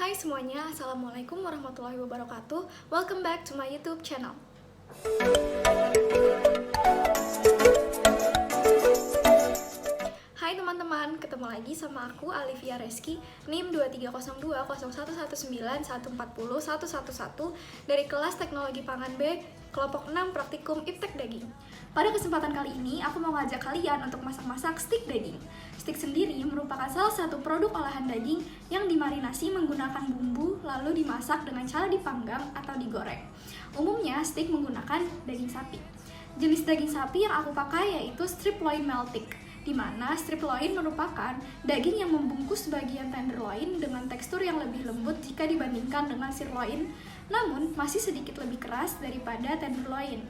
Hai semuanya, Assalamualaikum warahmatullahi wabarakatuh. Welcome back to my YouTube channel. Hai teman-teman, ketemu lagi sama aku Alivia Reski, NIM 23020119140111 dari kelas Teknologi Pangan B, kelompok 6 Praktikum Iptek Daging. Pada kesempatan kali ini, aku mau ngajak kalian untuk masak-masak stik daging. Stik sendiri merupakan salah satu produk olahan daging yang dimarinasi menggunakan bumbu lalu dimasak dengan cara dipanggang atau digoreng. Umumnya, stik menggunakan daging sapi. Jenis daging sapi yang aku pakai yaitu strip loin meltik, di mana strip loin merupakan daging yang membungkus bagian tenderloin dengan tekstur yang lebih lembut jika dibandingkan dengan sirloin, namun masih sedikit lebih keras daripada tenderloin.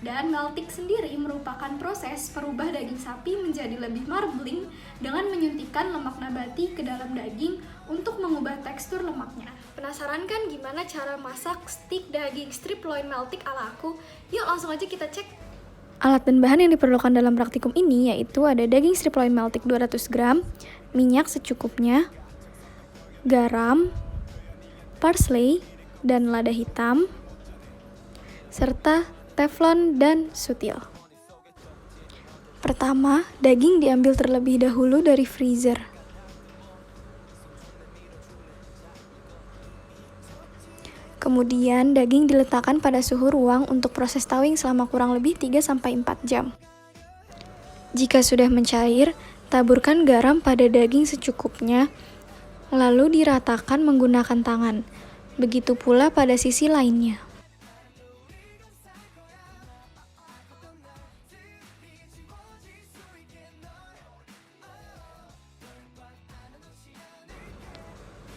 Dan meltik sendiri merupakan proses perubah daging sapi menjadi lebih marbling dengan menyuntikkan lemak nabati ke dalam daging untuk mengubah tekstur lemaknya. Penasaran kan gimana cara masak stik daging strip loin meltik ala aku? Yuk langsung aja kita cek. Alat dan bahan yang diperlukan dalam praktikum ini yaitu ada daging strip loin meltik 200 gram, minyak secukupnya, garam, parsley, dan lada hitam, serta teflon dan sutil. Pertama, daging diambil terlebih dahulu dari freezer. Kemudian, daging diletakkan pada suhu ruang untuk proses thawing selama kurang lebih 3-4 jam. Jika sudah mencair, taburkan garam pada daging secukupnya, lalu diratakan menggunakan tangan. Begitu pula pada sisi lainnya.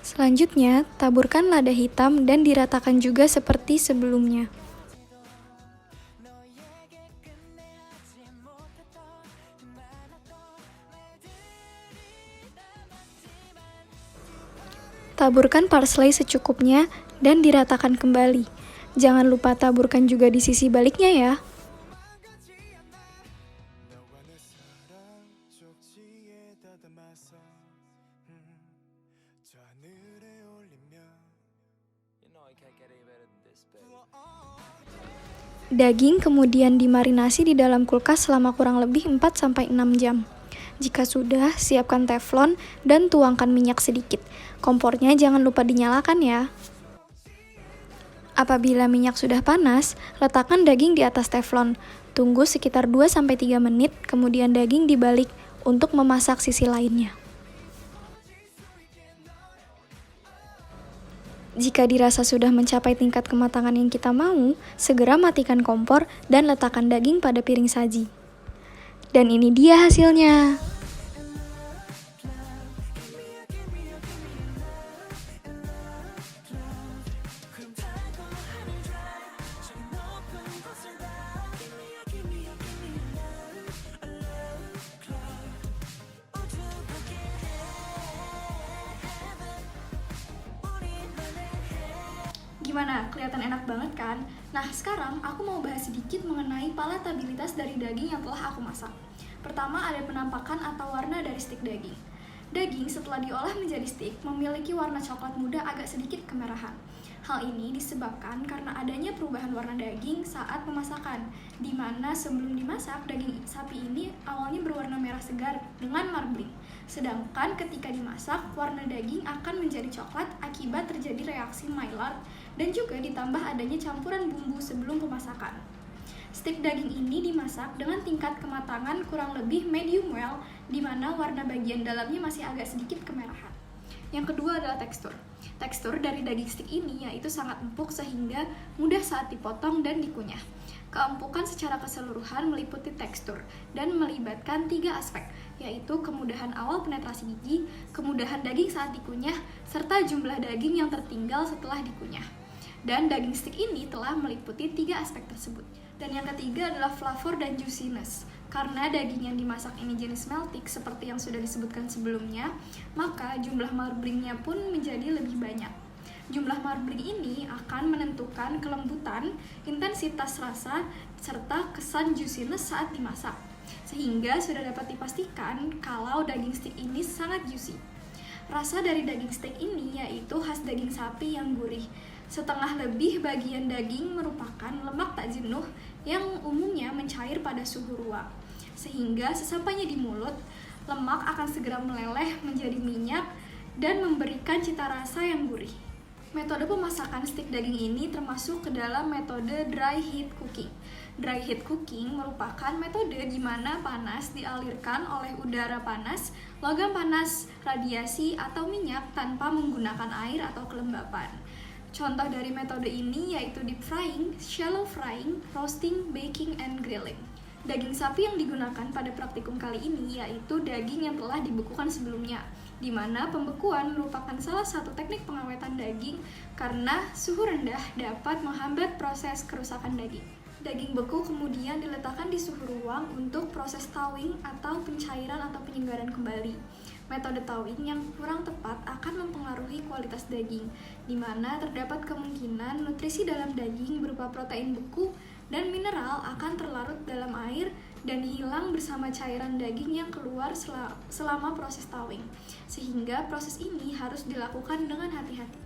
Selanjutnya, taburkan lada hitam dan diratakan juga seperti sebelumnya. Taburkan parsley secukupnya dan diratakan kembali. Jangan lupa taburkan juga di sisi baliknya ya. Daging kemudian dimarinasi di dalam kulkas selama kurang lebih 4-6 jam. Jika sudah, siapkan teflon dan tuangkan minyak sedikit. Kompornya jangan lupa dinyalakan ya. Apabila minyak sudah panas, letakkan daging di atas teflon. Tunggu sekitar 2-3 menit, kemudian daging dibalik untuk memasak sisi lainnya. Jika dirasa sudah mencapai tingkat kematangan yang kita mau, segera matikan kompor dan letakkan daging pada piring saji. Dan ini dia hasilnya. Gimana? Kelihatan enak banget kan? Nah, sekarang aku mau bahas sedikit mengenai palatabilitas dari daging yang telah aku masak. Pertama, ada penampakan atau warna dari stik daging. Daging setelah diolah menjadi stik memiliki warna coklat muda agak sedikit kemerahan. Hal ini disebabkan karena adanya perubahan warna daging saat pemasakan, di mana sebelum dimasak, daging sapi ini awalnya berwarna merah segar dengan marbling. Sedangkan ketika dimasak, warna daging akan menjadi coklat akibat terjadi reaksi Maillard dan juga ditambah adanya campuran bumbu sebelum pemasakan. Stik daging ini dimasak dengan tingkat kematangan kurang lebih medium well, di mana warna bagian dalamnya masih agak sedikit kemerahan. Yang kedua adalah tekstur. Tekstur dari daging stik ini yaitu sangat empuk sehingga mudah saat dipotong dan dikunyah. Keempukan secara keseluruhan meliputi tekstur dan melibatkan 3 aspek, yaitu kemudahan awal penetrasi gigi, kemudahan daging saat dikunyah, serta jumlah daging yang tertinggal setelah dikunyah. Dan daging stik ini telah meliputi 3 aspek tersebut. Dan yang ketiga adalah flavor dan juiciness. Karena daging yang dimasak ini jenis meltik seperti yang sudah disebutkan sebelumnya, maka jumlah marblingnya pun menjadi lebih banyak. Jumlah marbling ini akan menentukan kelembutan, intensitas rasa, serta kesan juiciness saat dimasak. Sehingga sudah dapat dipastikan kalau daging stik ini sangat juicy. Rasa dari daging steak ini yaitu khas daging sapi yang gurih. Setengah lebih bagian daging merupakan lemak tak jenuh yang umumnya mencair pada suhu ruang. Sehingga sesampainya di mulut, lemak akan segera meleleh menjadi minyak dan memberikan cita rasa yang gurih. Metode pemasakan stik daging ini termasuk ke dalam metode dry heat cooking. Dry heat cooking merupakan metode di mana panas dialirkan oleh udara panas, logam panas, radiasi, atau minyak tanpa menggunakan air atau kelembapan. Contoh dari metode ini yaitu deep frying, shallow frying, roasting, baking, and grilling. Daging sapi yang digunakan pada praktikum kali ini yaitu daging yang telah dibekukan sebelumnya, di mana pembekuan merupakan salah satu teknik pengawetan daging karena suhu rendah dapat menghambat proses kerusakan daging. Daging beku kemudian diletakkan di suhu ruang untuk proses thawing atau pencairan atau penyegaran kembali. Metode thawing yang kurang tepat akan mempengaruhi kualitas daging, di mana terdapat kemungkinan nutrisi dalam daging berupa protein beku dan mineral akan terlarut dalam air dan hilang bersama cairan daging yang keluar selama proses thawing, sehingga proses ini harus dilakukan dengan hati-hati.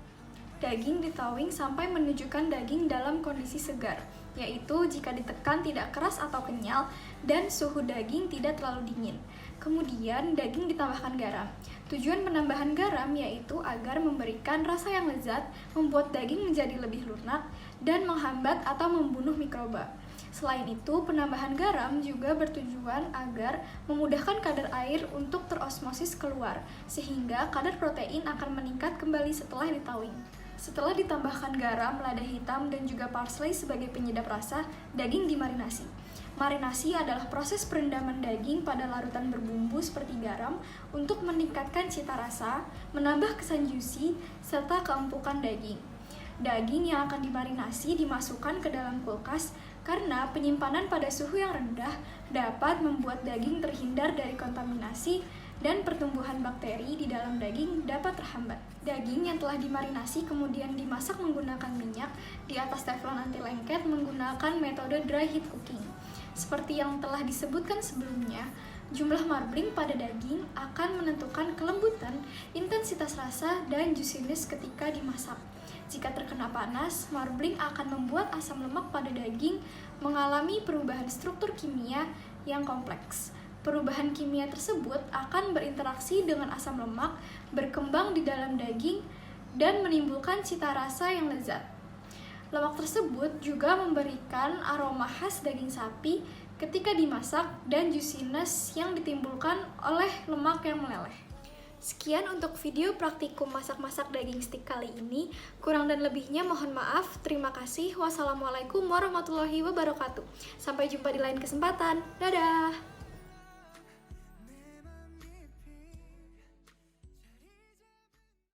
Daging di-thawing sampai menunjukkan daging dalam kondisi segar, yaitu jika ditekan tidak keras atau kenyal dan suhu daging tidak terlalu dingin. Kemudian daging ditambahkan garam. Tujuan penambahan garam yaitu agar memberikan rasa yang lezat, membuat daging menjadi lebih lunak, dan menghambat atau membunuh mikroba. Selain itu, penambahan garam juga bertujuan agar memudahkan kadar air untuk terosmosis keluar, sehingga kadar protein akan meningkat kembali setelah di-thawing. Setelah ditambahkan garam, lada hitam, dan juga parsley sebagai penyedap rasa, daging dimarinasi. Marinasi adalah proses perendaman daging pada larutan berbumbu seperti garam untuk meningkatkan cita rasa, menambah kesan juicy, serta keempukan daging. Daging yang akan dimarinasi dimasukkan ke dalam kulkas karena penyimpanan pada suhu yang rendah dapat membuat daging terhindar dari kontaminasi dan pertumbuhan bakteri di dalam daging dapat terhambat. Daging yang telah dimarinasi kemudian dimasak menggunakan minyak di atas teflon anti lengket menggunakan metode dry heat cooking. Seperti yang telah disebutkan sebelumnya, jumlah marbling pada daging akan menentukan kelembutan, intensitas rasa, dan juiciness ketika dimasak. Jika terkena panas, marbling akan membuat asam lemak pada daging mengalami perubahan struktur kimia yang kompleks. Perubahan kimia tersebut akan berinteraksi dengan asam lemak, berkembang di dalam daging, dan menimbulkan cita rasa yang lezat. Lemak tersebut juga memberikan aroma khas daging sapi ketika dimasak dan juiciness yang ditimbulkan oleh lemak yang meleleh. Sekian untuk video praktikum masak-masak daging steak kali ini. Kurang dan lebihnya mohon maaf. Terima kasih. Wassalamualaikum warahmatullahi wabarakatuh. Sampai jumpa di lain kesempatan. Dadah!